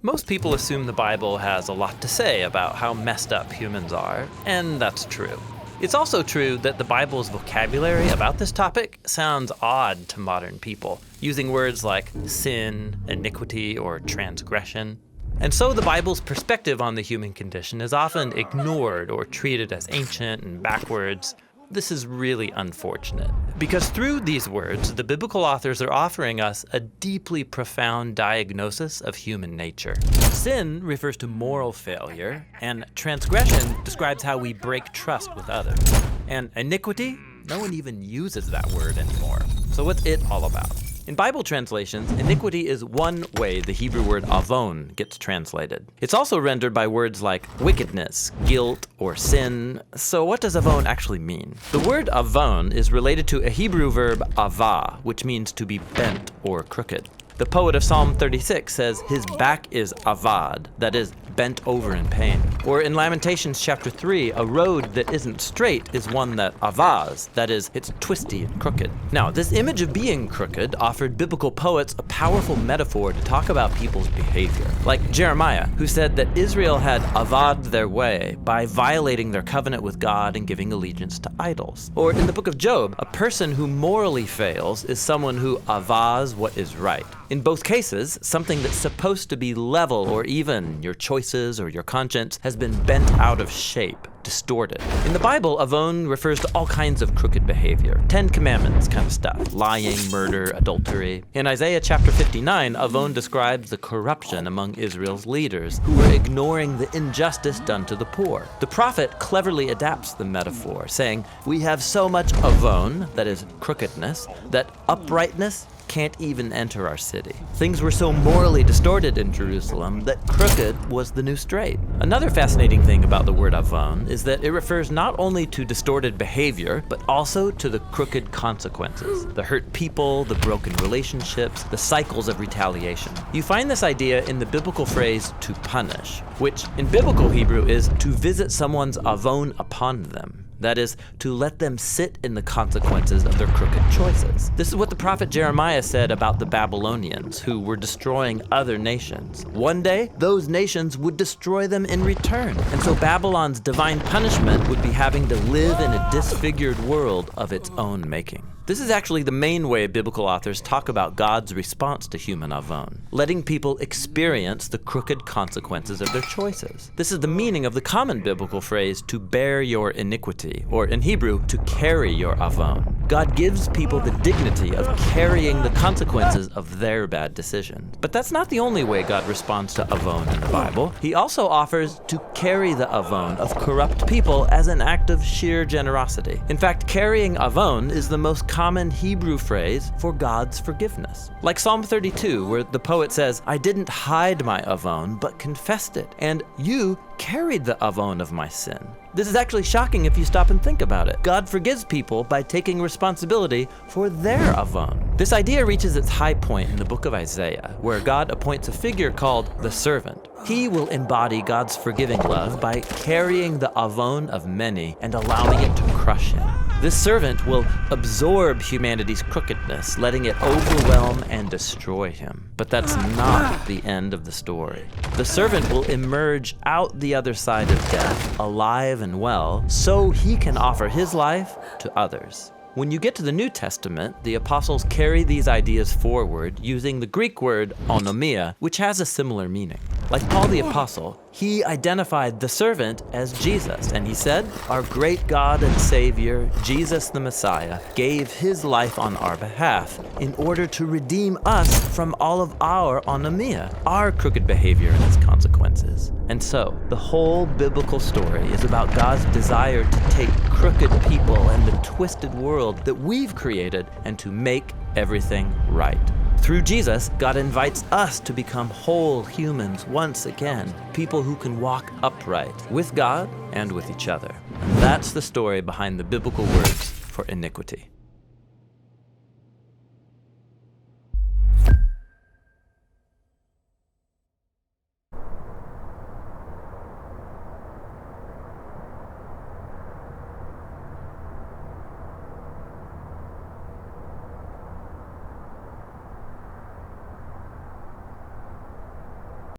Most people assume the Bible has a lot to say about how messed up humans are, and that's true. It's also true that the Bible's vocabulary about this topic sounds odd to modern people, using words like sin, iniquity, or transgression. And so the Bible's perspective on the human condition is often ignored or treated as ancient and backwards. This is really unfortunate, because through these words, the biblical authors are offering us a deeply profound diagnosis of human nature. Sin refers to moral failure, and transgression describes how we break trust with others. And iniquity? No one even uses that word anymore. So what's it all about? In Bible translations, iniquity is one way the Hebrew word avon gets translated. It's also rendered by words like wickedness, guilt, or sin. So what does avon actually mean? The word avon is related to a Hebrew verb avah, which means to be bent or crooked. The poet of Psalm 36 says his back is avad, that is, bent over in pain. Or in Lamentations chapter 3, a road that isn't straight is one that avaz, that is, it's twisty and crooked. Now, this image of being crooked offered biblical poets a powerful metaphor to talk about people's behavior. Like Jeremiah, who said that Israel had avad their way by violating their covenant with God and giving allegiance to idols. Or in the book of Job, a person who morally fails is someone who avaz what is right. In both cases, something that's supposed to be level or even, your choices or your conscience, has been bent out of shape, distorted. In the Bible, avon refers to all kinds of crooked behavior. 10 Commandments kind of stuff. Lying, murder, adultery. In Isaiah chapter 59, avon describes the corruption among Israel's leaders who were ignoring the injustice done to the poor. The prophet cleverly adapts the metaphor, saying, "We have so much avon, that is crookedness, that uprightness can't even enter our city." Things were so morally distorted in Jerusalem that crooked was the new straight. Another fascinating thing about the word avon is that it refers not only to distorted behavior, but also to the crooked consequences. The hurt people, the broken relationships, the cycles of retaliation. You find this idea in the biblical phrase to punish, which in biblical Hebrew is to visit someone's avon upon them. That is, to let them sit in the consequences of their crooked choices. This is what the prophet Jeremiah said about the Babylonians, who were destroying other nations. One day, those nations would destroy them in return. And so Babylon's divine punishment would be having to live in a disfigured world of its own making. This is actually the main way biblical authors talk about God's response to human avon, letting people experience the crooked consequences of their choices. This is the meaning of the common biblical phrase, to bear your iniquity, or in Hebrew, to carry your avon. God gives people the dignity of carrying the consequences of their bad decisions. But that's not the only way God responds to avon in the Bible. He also offers to carry the avon of corrupt people as an act of sheer generosity. In fact, carrying avon is the most common Hebrew phrase for God's forgiveness. Like Psalm 32, where the poet says, "I didn't hide my avon, but confessed it, and you carried the avon of my sin." This is actually shocking if you stop and think about it. God forgives people by taking responsibility for their avon. This idea reaches its high point in the book of Isaiah, where God appoints a figure called the servant. He will embody God's forgiving love by carrying the avon of many and allowing it to crush him. This servant will absorb humanity's crookedness, letting it overwhelm and destroy him. But that's not the end of the story. The servant will emerge out the other side of death, alive and well, so he can offer his life to others. When you get to the New Testament, the apostles carry these ideas forward using the Greek word onomia, which has a similar meaning. Like Paul the Apostle, he identified the servant as Jesus, and he said, "Our great God and Savior, Jesus the Messiah, gave his life on our behalf in order to redeem us from all of our onomia, our crooked behavior and its consequences." And so, the whole biblical story is about God's desire to take crooked people and the twisted world that we've created and to make everything right. Through Jesus, God invites us to become whole humans once again, people who can walk upright with God and with each other. And that's the story behind the biblical words for iniquity.